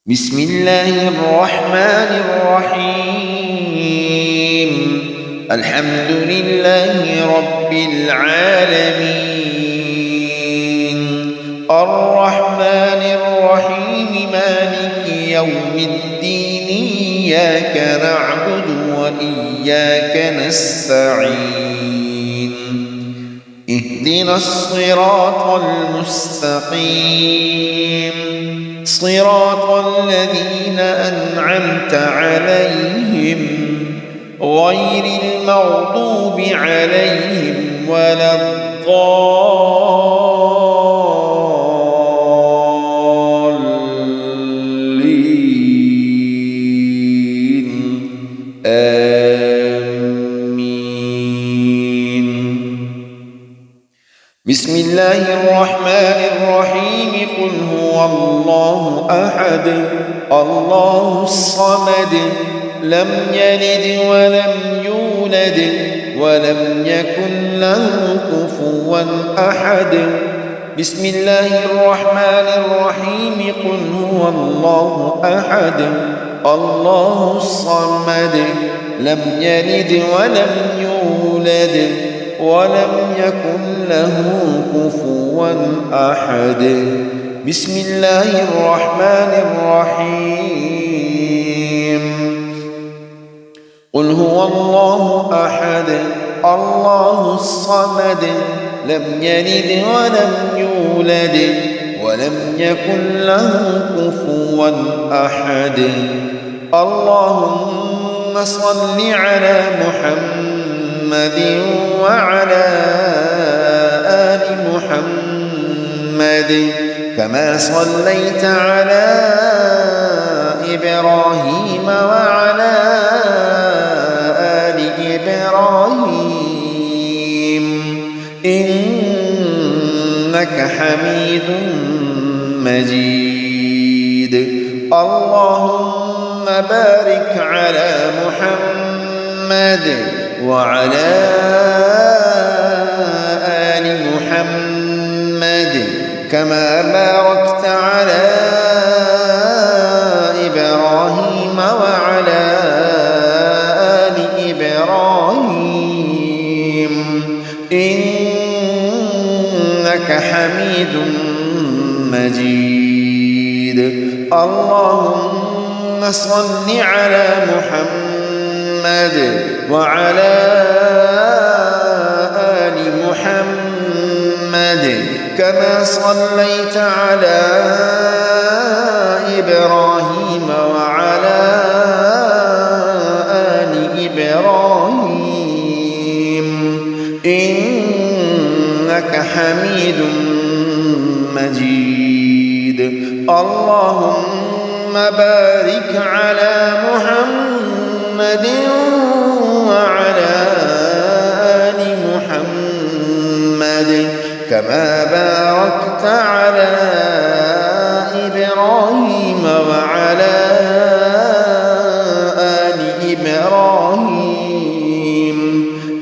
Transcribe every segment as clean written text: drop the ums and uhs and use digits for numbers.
بسم الله الرحمن الرحيم. الحمد لله رب العالمين، الرحمن الرحيم، مالك يوم الدين، إياك نعبد وإياك نستعين، اهدنا الصراط المستقيم، صراط الذين أنعمت عليهم غير المغضوب عليهم ولا الضالين. آمين. بسم الله الرحمن الرحيم. قل هو الله أحد الله الصمد، لم يلد ولم يولد ولم يكن له كفوا أحد. بسم الله الرحمن الرحيم. قل هو الله أحد الله الصمد، لم يلد ولم يولد ولم يكن له كفوا أحد. بسم الله الرحمن الرحيم. قل هو الله أحد الله الصمد، لم يلد ولم يولد ولم يكن له كفوا أحد. اللهم صل على محمد وعلى آل محمد، كما صليت على إبراهيم وعلى آل إبراهيم إنك حميد مجيد. اللهم بارك على محمد وعلى آل محمد، كما باركت على إبراهيم وعلى آل إبراهيم إنك حميد مجيد. اللهم صل على محمد وعلى آل محمد، كما صليت على إبراهيم وعلى آل إبراهيم إنك حميد مجيد. اللهم بارك على محمد وعلى آل محمد، كما باركت على إبراهيم وعلى آل إبراهيم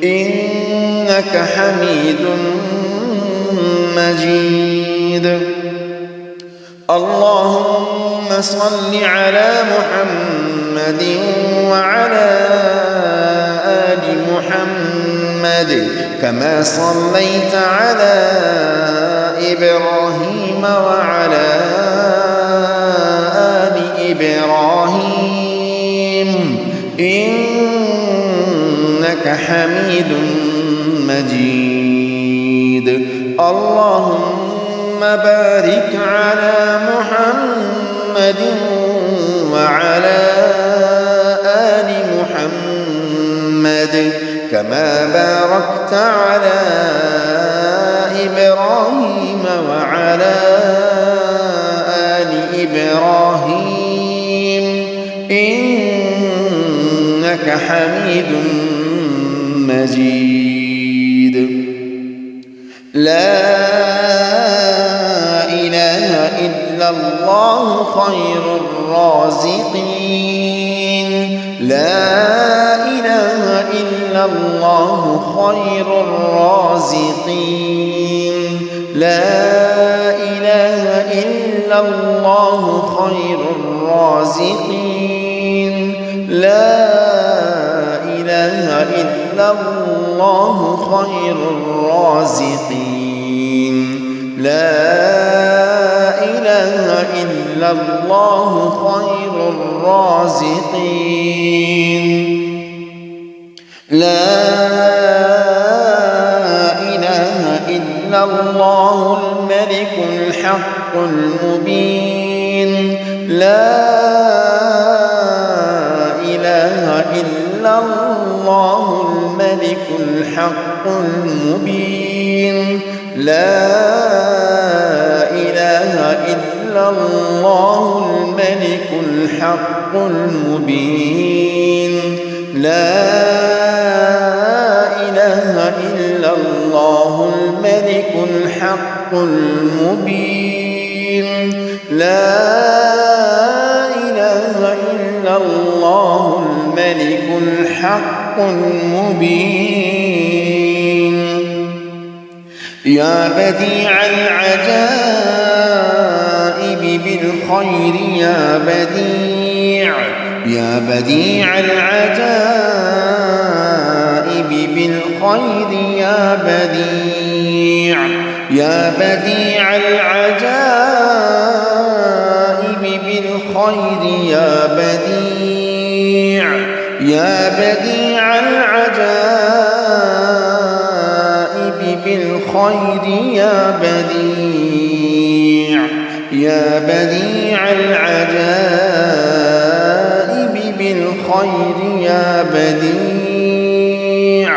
إنك حميد مجيد. اللهم صل على محمد وعلى آل محمد، كما صليت على إبراهيم وعلى آل إبراهيم إنك حميد مجيد. اللهم بارك على محمد وعلى آل محمد، كما باركت على إبراهيم وعلى آل إبراهيم إنك حميد مجيد. لا إله إلا الله خير الرازقين، لا إله إلا الله خير الرازقين، لا إله إلا الله خير الرازقين. الرازقين لا إله إلا الله خير الرازقين لا إله إلا الله خير الرازقين لا إله إلا الله الملك الحق المبين لا إله إلا الله الملك الحق المبين لا إله إلا الله الملك الحق المبين لا إله إلا الله الملك الحق المبين لا إله إلا الله الملك الحق المبين يا بديع العجائب بالخير يا بديع يا بديع العجائب بالخير يا بديع يا بديع العجائب بالخير يا بديع يا بديع العجائب بالخير يا بديع يا بديع العجائب بالخير يا بديع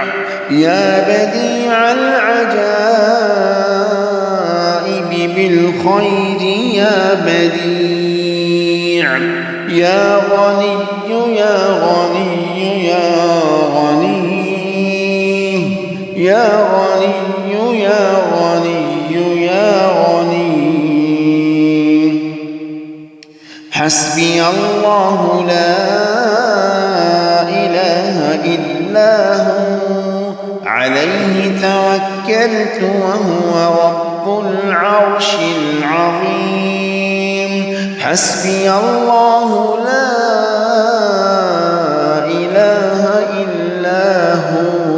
يا بديع العجائب بالخير يا بديع يا غني يا غني يا غني يا غني يا غني يا غني حسبي الله لا إله إلا هو عليه توكلت وهو رب العرش العظيم حسبي الله لا إله إلا هو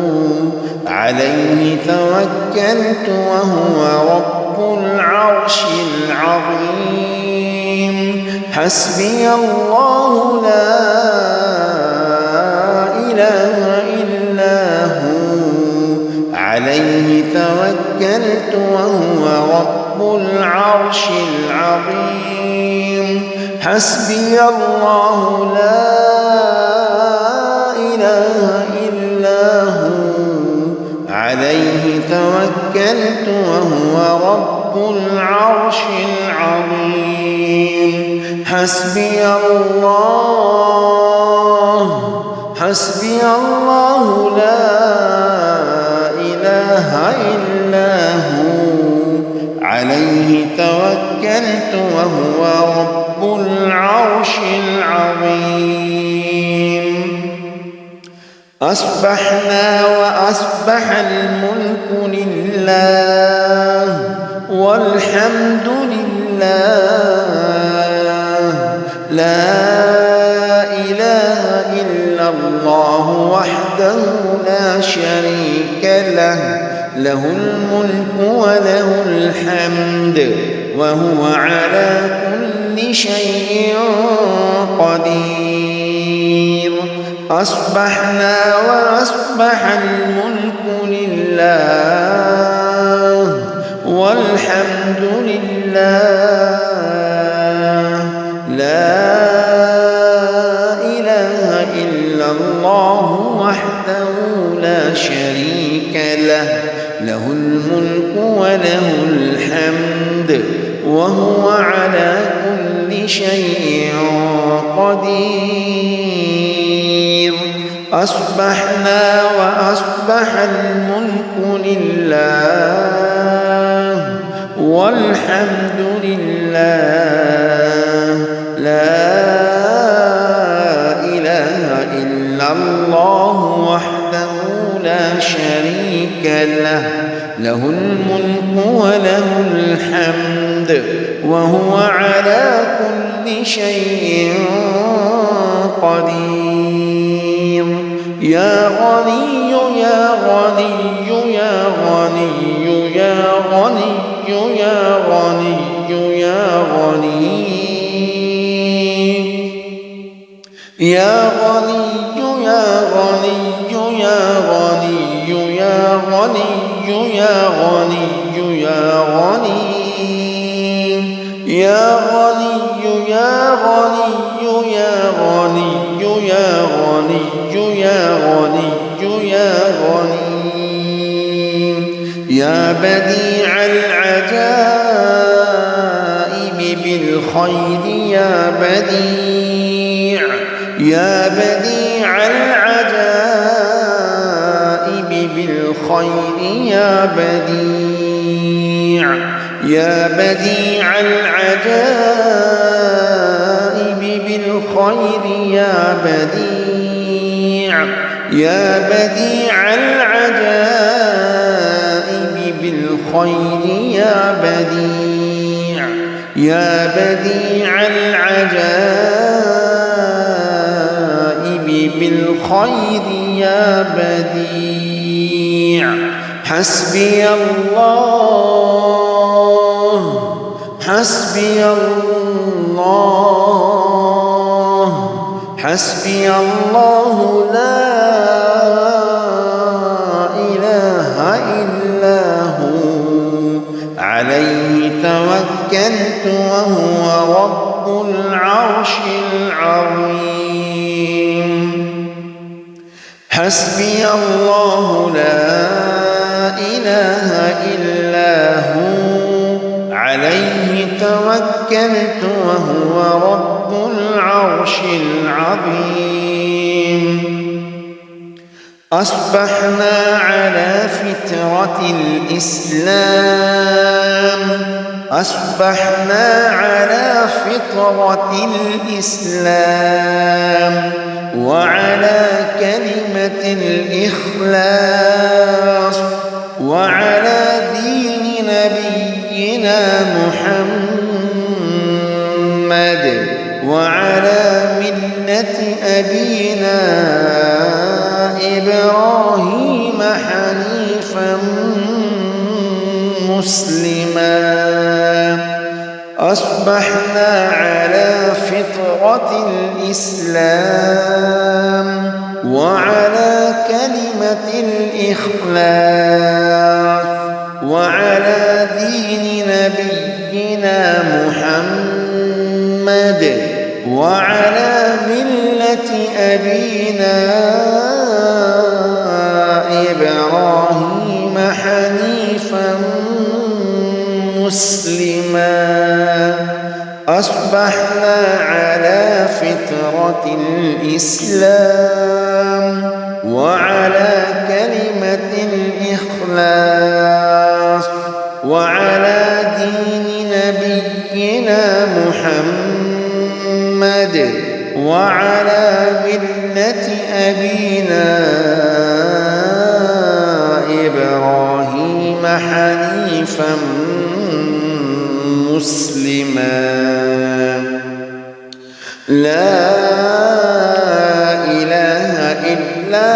عليه توكلت وهو رب العرش العظيم حسبي الله لا إله إلا هو عليه توكلت وهو رب العرش العظيم حسبي الله لا إله إلا هو عليه توكلت وهو رب العرش العظيم حسبي الله حسبي الله لا إله إلا هو عليه توكلت وهو رب العرش العظيم أصبحنا وأصبح الملك لله والحمد لله لا إله إلا الله وحده لا شريك له له الملك وله الحمد وهو على كل شيء قدير أصبحنا وأصبح الملك لله والحمد لله لا إله إلا الله وحده لا شريك له له الملك وله الحمد وهو على كل شيء قدير أصبحنا وأصبح الملك لله والحمد لله لا إله إلا الله وحده لا شريك له له الملك وله الحمد وهو على كل كل شيء قدير. يا غني يا غني يا غني يا غني يا غني يا غني يا غني يا غني يا غني يا غني يا غني يا غني يا غني يا غني يا غني يا غني يا غني يا غني يا بديع العجائب بالخير يا بديع يا بديع العجائب بالخير يا بديع يا بديع العجائب بالخير يا بديع يا بديع العجائب بالخير يا بديع يا بديع العجائب بالخير يا بديع. حسبي الله حسبي الله حسبي الله لا إله إلا هو عليه توكلت وهو رب العرش العظيم. حسبي الله لا إله إلا هو عليه توكلت وهو رب العرش العظيم. أصبحنا على فطرة الإسلام أصبحنا على فطرة الإسلام وعلى كلمة الإخلاص وعلى دين نبينا محمد وعلى ملة أبينا إبراهيم حنيفا مسلما. أصبحنا على فطرة الإسلام وعلى كلمة الإخلاص وعلى دين نبينا محمد وعلى ملة أبينا إبراهيم حنيفا مسلما. أصبحنا على فطرة الإسلام وعلى كلمة الإخلاص وعلى دين نبينا محمد وعلى ملة أبينا إبراهيم حنيفا مسلما. لا إله إلا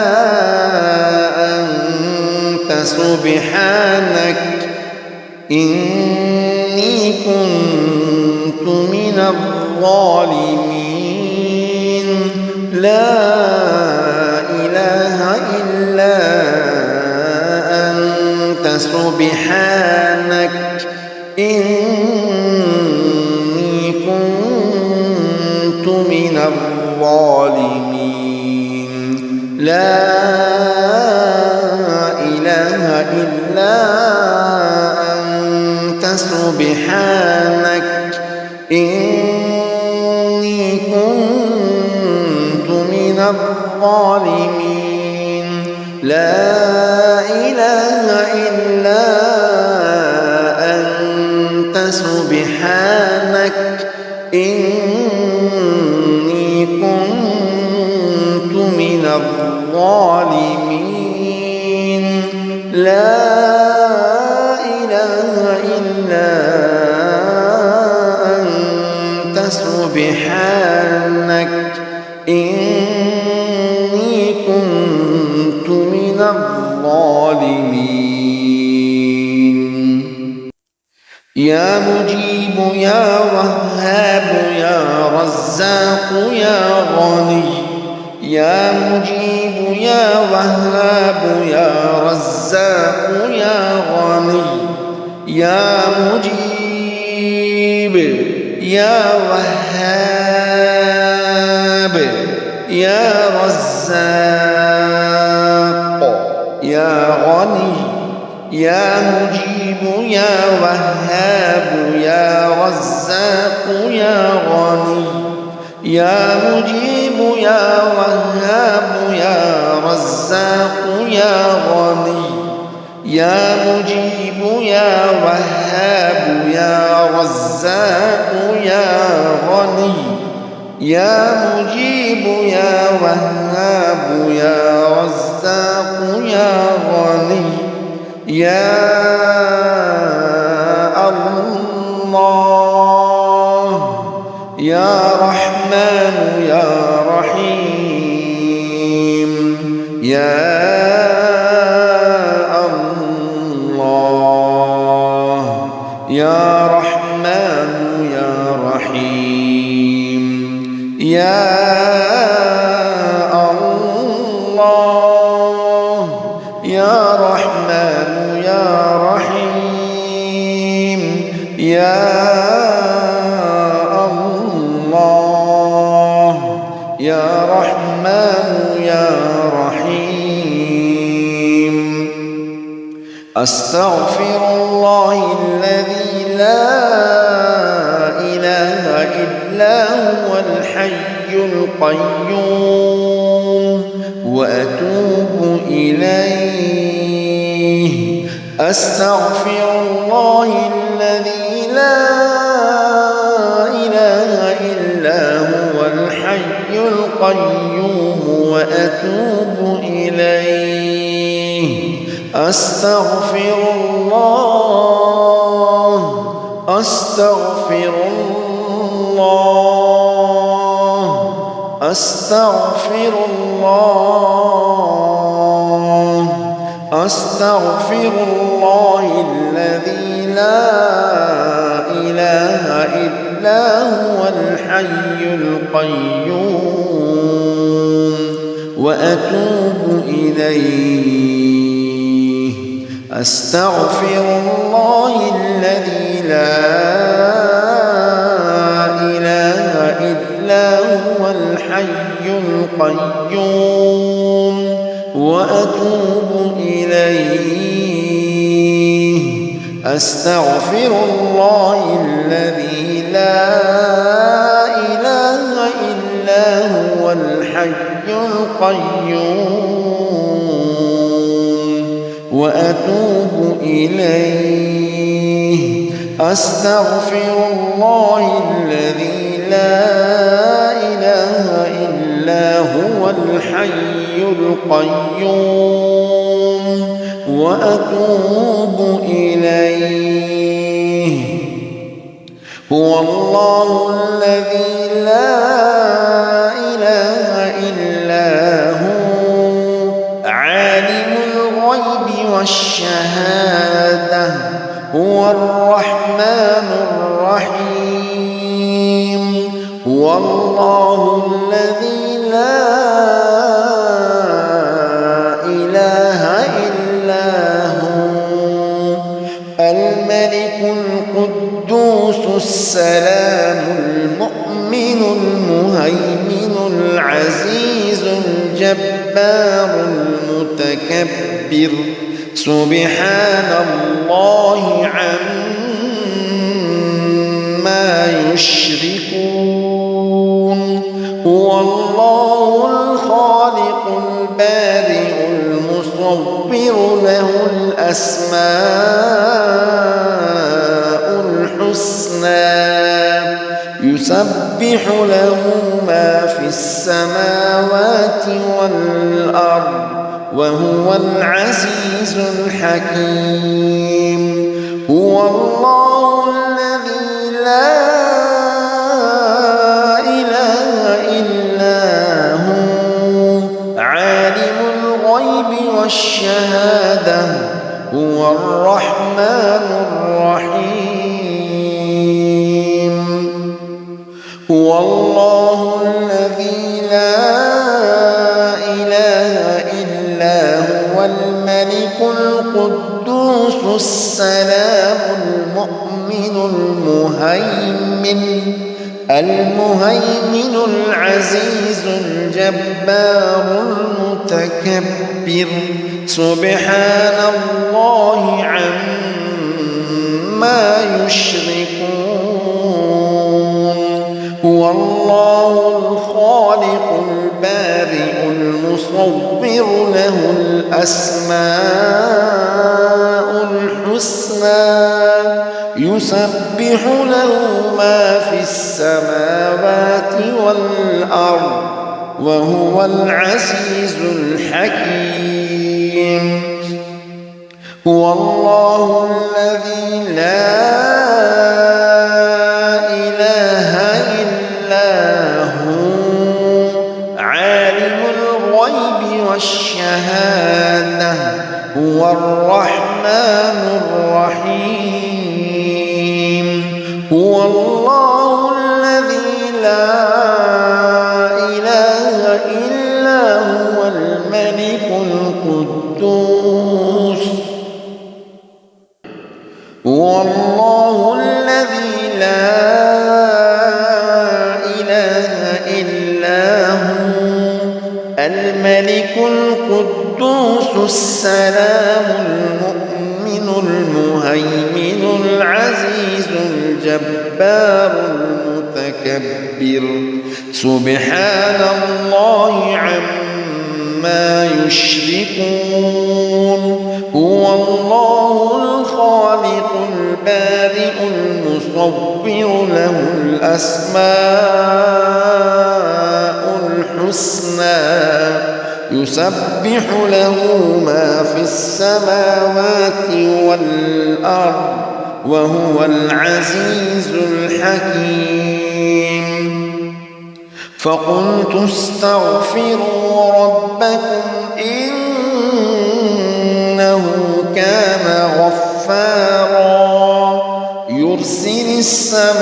أنت سبحانك إني كنت من الظالمين. لا إله إلا أنت سبحانك إني كنت من الظالمين. لا إله إلا أنت سبحانك إني كنت من الظالمين. لا إله إلا أنت سبحانك إني كنت من الظالمين. لا إله إلا أنت سبحانك يا مجيب يا وهاب يا رزاق يا غني يا مجيب يا وهاب يا رزاق يا غني يا مجيب يا وهاب يا رزاق يا غني يا مجيب يا وهاب يا رزاق يا غني يا مجيب يا وهاب يا رزاق يا غني يا مجيب يا وهاب يا رزاق يا غني يا مجيب يا وهاب يا رزاق يا غني يا الله يا رحمن يا رحيم يا الله يا رحمن يا رحيم يا الله يا رحمن يا رحيم يا الله يا رحمن يا رحيم أستغفر الله الذي لا إله إلا هو الحي القيوم وأتوب إليه أستغفر الله الذي لا إله إلا هو الحي القيوم وأتوب إليه أستغفر الله أستغفر الله أستغفر الله أستغفر الله الذي لا إله إلا هو الحي القيوم وأتوب إليه أستغفر الله الذي لا إله إلا هو الحي القيوم وأتوب إليه أستغفر الله الذي لا إله إلا هو الحي القيوم وأتوب إليه أستغفر الله الذي لا إله إلا هو الحي القيوم وأتوب إليه هو الله الذي لا إله إلا هو عالم الغيب والشهادة هو الرحمن الرحيم هو الله الذي لا إله إلا هو الملك القدوس السلام المؤمن المهيمن العزيز الجبار المتكبر سبحان الله عما يشركون هو الله الخالق البارئ المصور له الأسماء الحسنى يسبح له ما في السماوات والأرض وهو العزيز الحكيم هو الله الذي لا إله إلا هو عالم الغيب والشهادة هو الرحمن الرحيم الله الذي لا إله إلا هو الملك القدوس السلام المؤمن المهيمن العزيز الجبار المتكبر سبحان الله عما يشركون هو الله الخالق البارئ المصور له الأسماء الحسنى يسبح له ما في السماوات والأرض وهو العزيز الحكيم هو الله الذي لا إله إلا هو عالم الغيب والشهادة هو الرحمن الرحيم هو الله الذي لا إله إلا هو الملك القدوس هو الله الذي لا إله إلا هو الملك القدوس السلام المؤمن المهيمن العزيز الجبار المتكبر سبحان الله عما يشركون هو الله الخالق البارئ المصور له الأسماء الحسنى يسبح له ما في السماوات والأرض وهو العزيز الحكيم فقلت استغفروا ربكم إنه كان غفارا يرسل السماء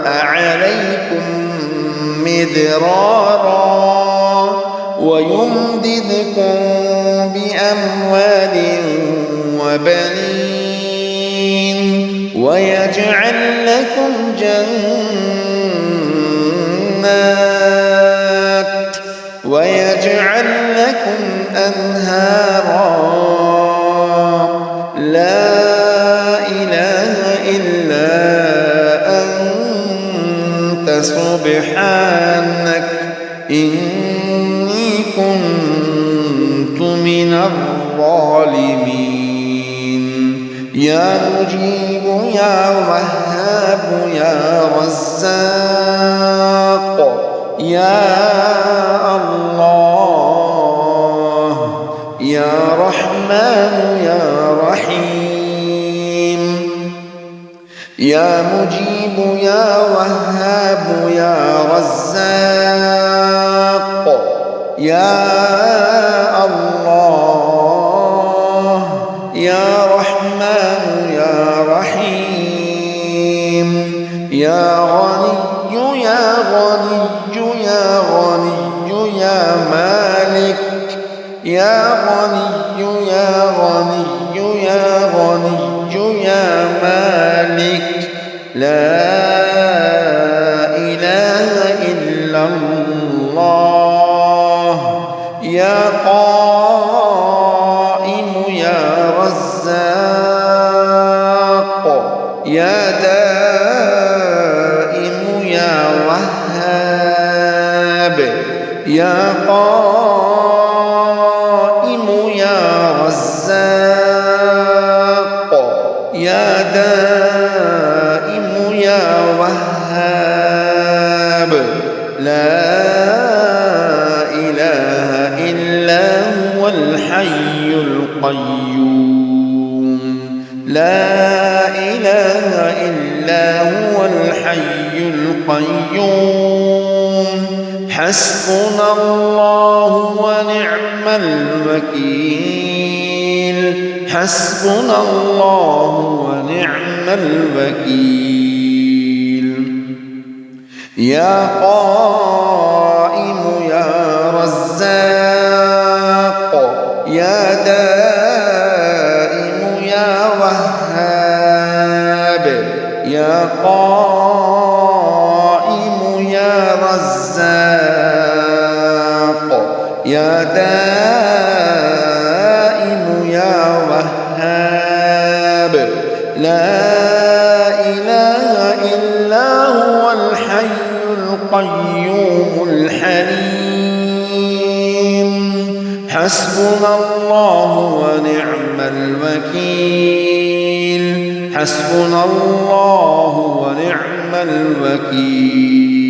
عليكم مدرارا ويمددكم بأموال وبنين ويجعل لكم جنات ويجعل لكم أنهارا لا إله إلا أنت سبحانك إني كنت من الظالمين يا مجيب يا وهاب يا رزاق يا الله يا رحمن يا رحيم يا مجيب يا وهاب يا رزاق يا الله يا رحمن يا رحيم يا غني يا غني يا غني يا مالك يا غني يا غني يا غني يا مالك لا إله إلا الله يا قائم يا رزاق يا دائم يا وهاب يا قائم يا رزاق يا دائم يا وهاب لا إله إلا هو الحي القيوم لا إله إلا هو الحي القيوم حسبنا الله ونعم الوكيل حسبنا الله ونعم الوكيل يا قائم يا رزاق يا دائم يا وهاب يا قائم يا رزاق يا دائم يا وهاب لا إله إلا هو الحي القيوم الحليم حسبنا الله ونعم الوكيل حسبنا الله ونعم الوكيل